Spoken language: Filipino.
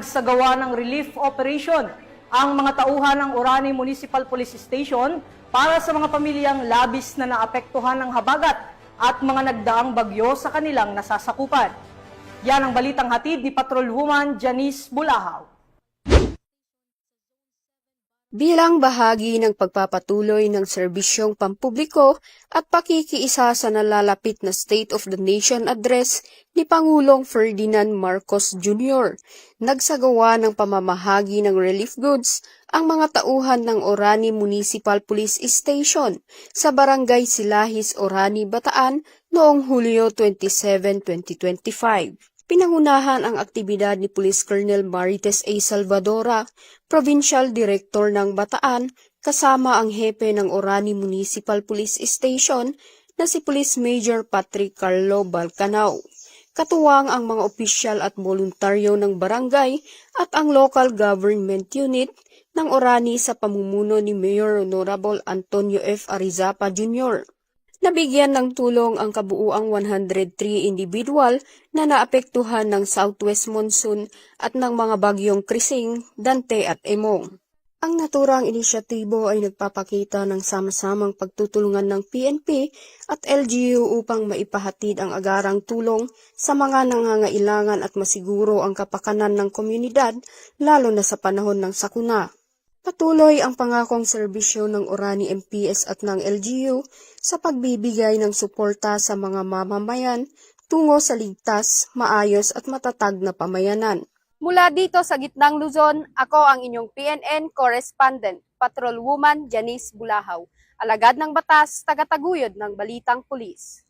Sa gawa ng relief operation ang mga tauhan ng Orani Municipal Police Station para sa mga pamilyang labis na naapektuhan ng habagat at mga nagdaang bagyo sa kanilang nasasakupan. Yan ang balitang hatid ni Patrolwoman Janice Bulahaw. Bilang bahagi ng pagpapatuloy ng serbisyong pampubliko at pakikiisa sa nalalapit na State of the Nation Address ni Pangulong Ferdinand Marcos Jr., nagsagawa ng pamamahagi ng relief goods ang mga tauhan ng Orani Municipal Police Station sa Barangay Silahis, Orani, Bataan noong Hulyo 27, 2025. Pinangunahan ang aktibidad ni Police Colonel Marites A. Salvadora, Provincial Director ng Bataan, kasama ang hepe ng Orani Municipal Police Station na si Police Major Patrick Carlo Balcanao. Katuwang ang mga opisyal at voluntaryo ng barangay at ang local government unit ng Orani sa pamumuno ni Mayor Honorable Antonio F. Arizapa Jr. Nabigyan ng tulong ang kabuuang 103 individual na naapektuhan ng southwest monsoon at ng mga bagyong Krising, Dante at Emong. Ang naturang inisyatibo ay nagpapakita ng sama-samang pagtutulungan ng PNP at LGU upang maipahatid ang agarang tulong sa mga nangangailangan at masiguro ang kapakanan ng komunidad lalo na sa panahon ng sakuna. Patuloy ang pangakong serbisyo ng Orani MPS at ng LGU sa pagbibigay ng suporta sa mga mamamayan tungo sa ligtas, maayos at matatag na pamayanan. Mula dito sa Gitnang Luzon, ako ang inyong PNN correspondent, Patrolwoman Janice Bulahaw, alagad ng batas, tagataguyod ng Balitang Pulis.